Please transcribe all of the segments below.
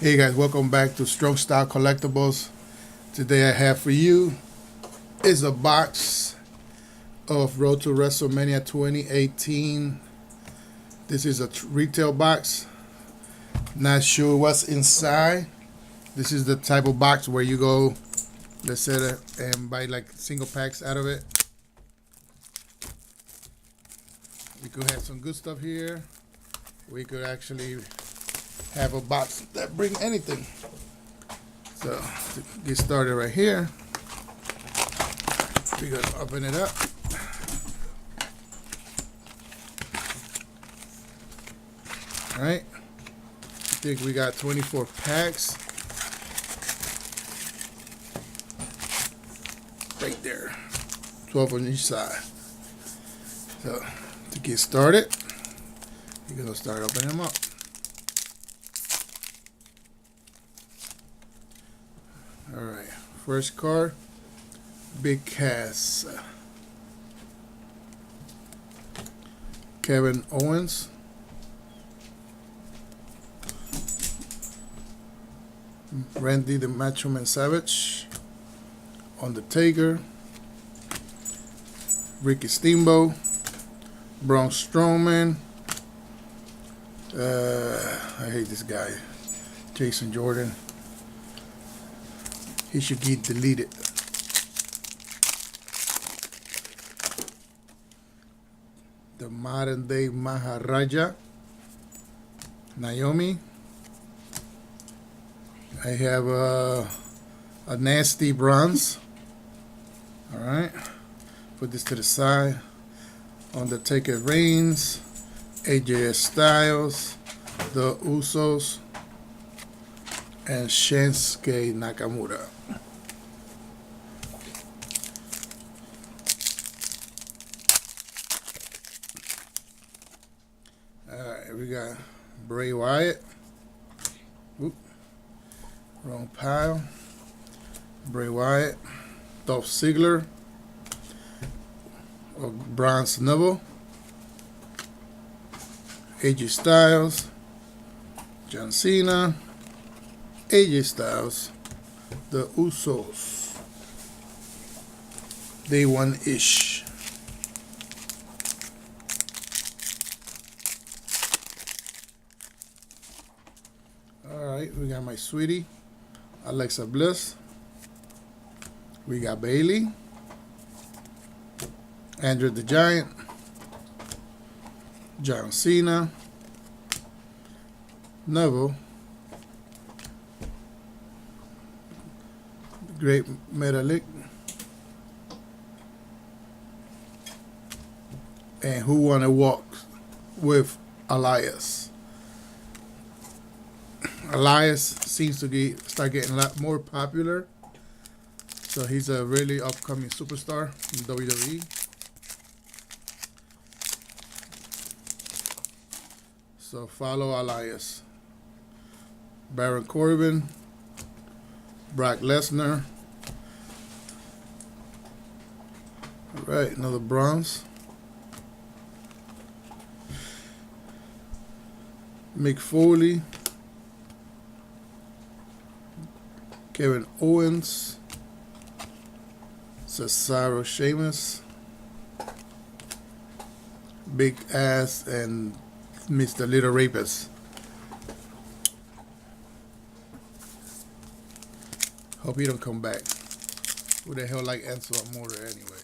Hey guys, welcome back to Strong Style Collectibles. Today I have for you is a box of Road to WrestleMania 2018. This is a retail box. Not sure what's inside. This is the type of box where you go, let's say, and buy like single packs out of it. We could have some good stuff here. We could actually have a box that bring anything. So to get started right here, we're gonna open it up. All right, I think we got 24 packs right there, 12 on each side. So to get started, you're gonna start opening them up. All right, first card, Big Cass, Kevin Owens, Randy the Macho Man Savage, Undertaker, Ricky Steamboat, Braun Strowman, I hate this guy, Jason Jordan. He should get deleted. The modern day Maharaja, Naomi. I have a nasty bronze. All right, put this to the side. Undertaker Reigns, AJ Styles, the Usos, and Shinsuke Nakamura. Alright, we got Bray Wyatt. Oop, wrong pile. Bray Wyatt, Dolph Ziggler, Bronze Neville, AJ Styles, John Cena, AJ Styles, the Usos. Day one-ish. Alright, we got my sweetie, Alexa Bliss. We got Bailey, Andrew the Giant, John Cena, Neville, Great Metalik, and Who Wanna Walk with Elias. Elias seems to start getting a lot more popular, so he's a really upcoming superstar in WWE. So follow Elias. Baron Corbin, Brock Lesnar. All right, another bronze. Mick Foley, Kevin Owens, Cesaro Sheamus, Big Ass, and Mr. Little Rapist. Hope he don't come back. Who the hell like Enzo Amore anyway?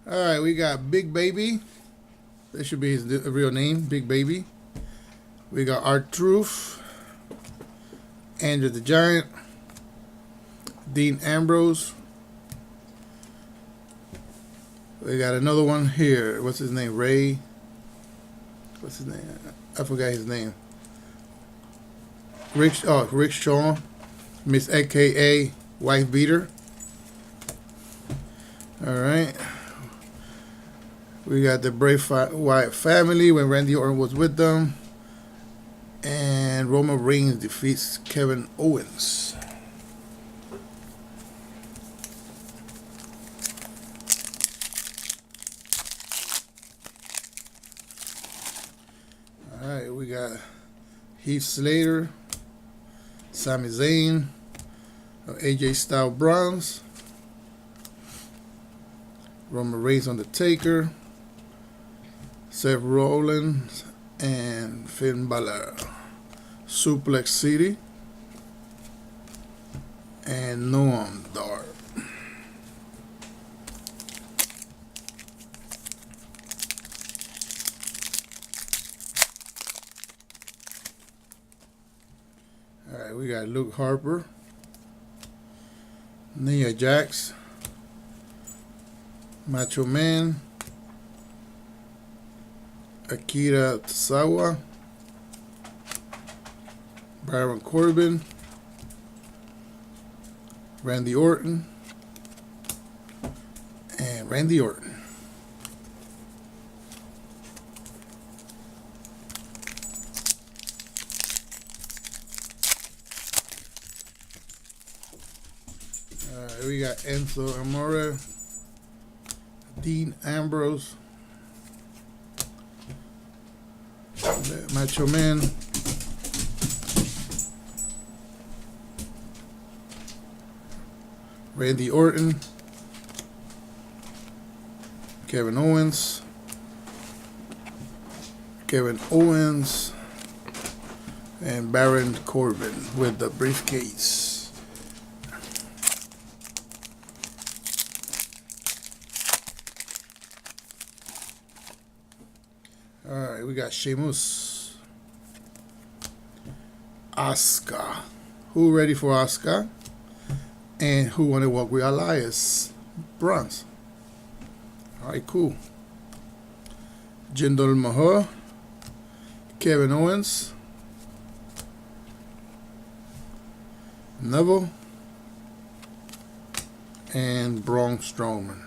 Alright, we got Big Baby. That should be his real name, Big Baby. We got R-Truth, Andrew the Giant, Dean Ambrose. We got another one here. What's his name? Ray. What's his name? I forgot his name. Rick Shawn, Miss AKA Wife Beater. All right. We got the Bray Wyatt family when Randy Orton was with them, and Roman Reigns defeats Kevin Owens. All right, we we got Heath Slater, Sami Zayn, AJ Styles bronze, Roman Reigns Undertaker, Seth Rollins, and Finn Balor. Suplex City, and Noam Dar. Alright, we got Luke Harper, Nia Jax, Macho Man, Akira Tozawa, Baron Corbin, Randy Orton, and Randy Orton. We got Enzo Amore, Dean Ambrose, Macho Man, Randy Orton, Kevin Owens, and Baron Corbin with the briefcase. Alright, we got Sheamus, Asuka. Who ready for Asuka? And who want to walk with Elias? Bronze. Alright, cool. Jinder Mahal, Kevin Owens, Neville, and Braun Strowman.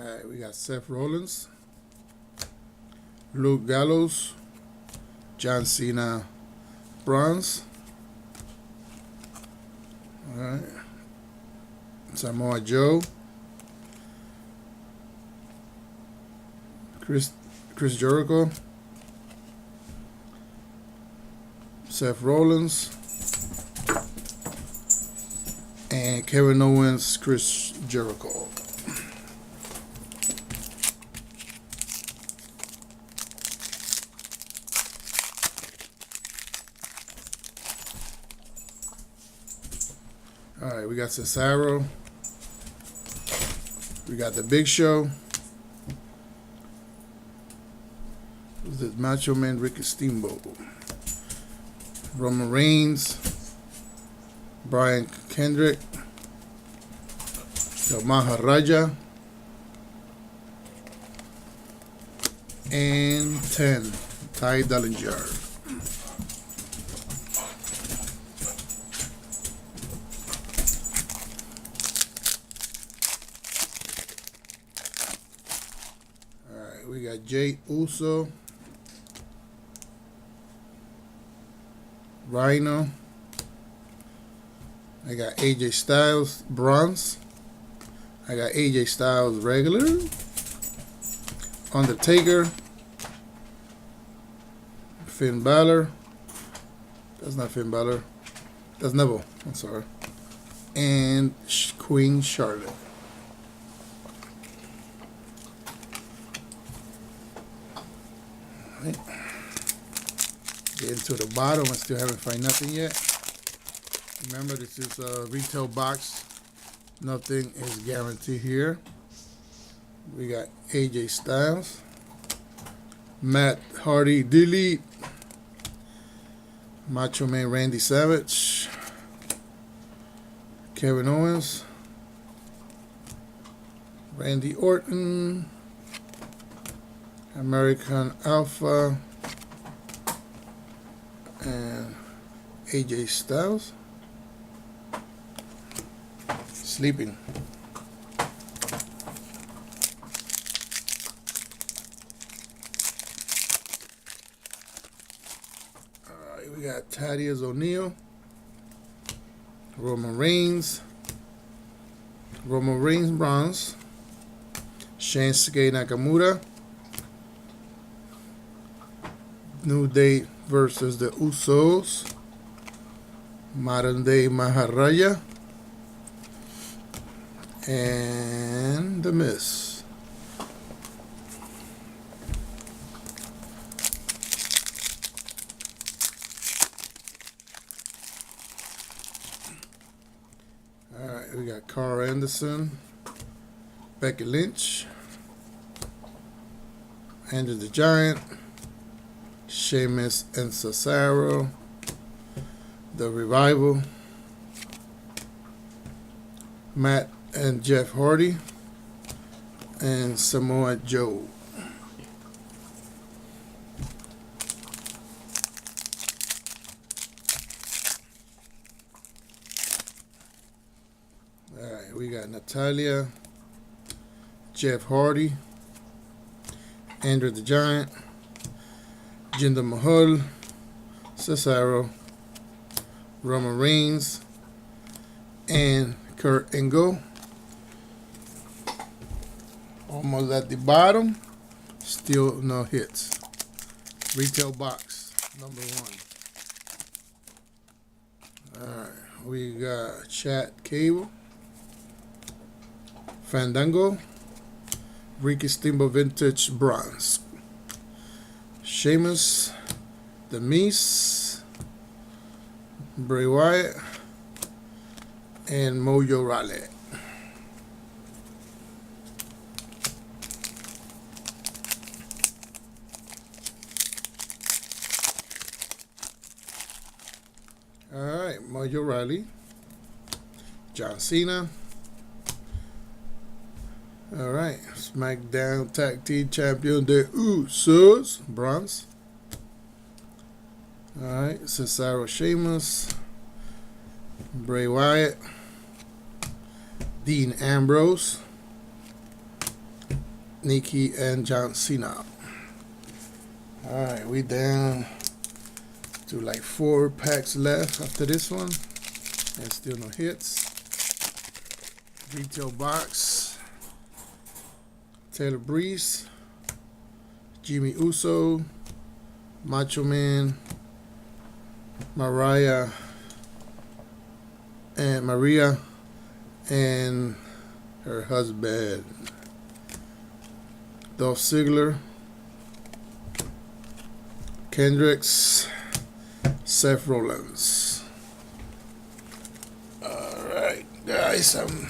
Alright, we got Seth Rollins, Luke Gallows, John Cena bronze. Alright. Samoa Joe, Chris Jericho, Seth Rollins, and Kevin Owens, Chris Jericho. Alright, we got Cesaro. We got the Big Show. This is Macho Man Ricky Steamboat. Roman Reigns. Brian Kendrick. The Maharaja. And 10. Ty Dillinger. We got Jay Uso, Rhino. I got AJ Styles bronze. I got AJ Styles regular. Undertaker. Finn Balor. That's not Finn Balor. That's Neville. I'm sorry. And Queen Charlotte. Right. Getting to the bottom, I still haven't found nothing yet. Remember, this is a retail box. Nothing is guaranteed here. We got AJ Styles, Matt Hardy delete, Macho Man Randy Savage, Kevin Owens, Randy Orton, American Alpha, and AJ Styles. Sleeping. Alright, we got Thaddeus O'Neil, Roman Reigns, Roman Reigns bronze, Shinsuke Nakamura, New Day versus the Usos, Modern Day Maharaja, and The Miz. Alright, we got Carl Anderson, Becky Lynch, Andrew the Giant, Sheamus and Cesaro, The Revival, Matt and Jeff Hardy, and Samoa Joe. Alright, we got Natalia, Jeff Hardy, Andrew the Giant, Jinder Mahal, Cesaro, Roman Reigns, and Kurt Angle. Almost at the bottom, still no hits. Retail box number 1. Alright, we got Chad Cable, Fandango, Ricky Steamboat Vintage Bronze, Sheamus, The Miz, Bray Wyatt, and Mojo Rawley. Alright, Mojo Rawley, John Cena. Alright, SmackDown Tag Team Champion The Usos, bronze. Alright, Cesaro, Sheamus, Bray Wyatt, Dean Ambrose, Nikki, and John Cena. Alright, we down to like 4 packs left after this one. And still no hits. Retail box. Taylor Breeze, Jimmy Uso, Macho Man, Maria, and her husband, Dolph Ziggler, Kendricks, Seth Rollins. Alright, guys, I'm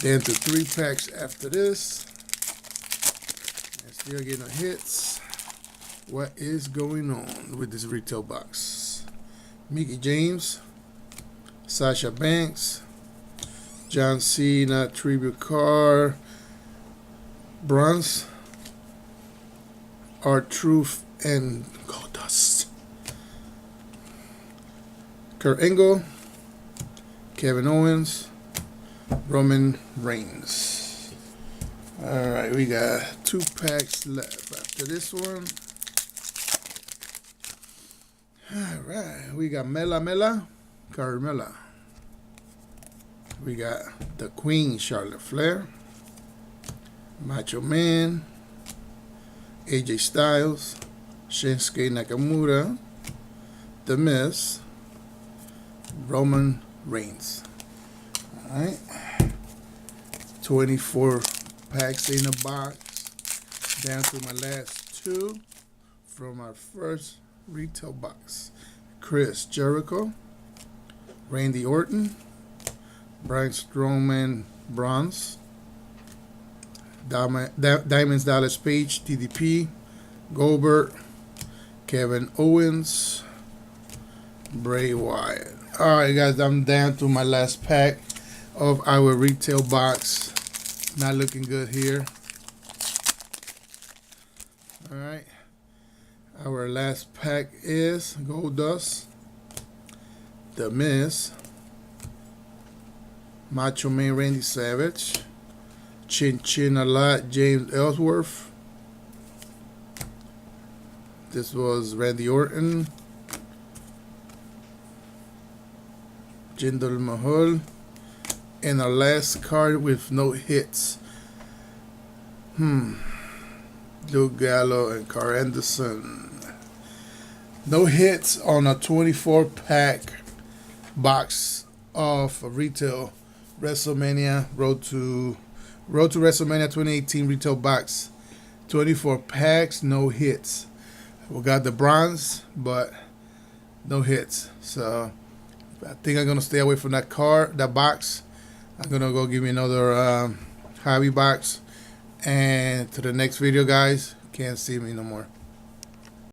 down to 3 packs after this. And still getting no hits. What is going on with this retail box? Mickie James, Sasha Banks, John Cena tribute card, bronze, R-Truth, and Goldust. Kurt Angle, Kevin Owens, Roman Reigns. Alright, we got 2 packs left after this one. Alright, we got Mela, Carmella. We got the Queen, Charlotte Flair, Macho Man, AJ Styles, Shinsuke Nakamura, The Miz, Roman Reigns. Alright, 24 packs in a box, down to my last 2 from our first retail box. Chris Jericho, Randy Orton, Braun Strowman bronze, Diamonds Dallas Page DDP, Goldberg, Kevin Owens, Bray Wyatt. Alright guys, I'm down to my last pack of our retail box. Not looking good here. Alright, our last pack is Goldust, The Miz, Macho Man Randy Savage, Chin a Lot James Ellsworth. This was Randy Orton, Jinder Mahal, And our last card with no hits. Luke Gallo and Carl Anderson. No hits on a 24-pack box of retail WrestleMania Road to WrestleMania 2018 retail box. 24 packs, no hits. We got the bronze, but no hits. So I think I'm gonna stay away from that box. I'm gonna go give me another hobby box. And to the next video, guys. Can't see me no more.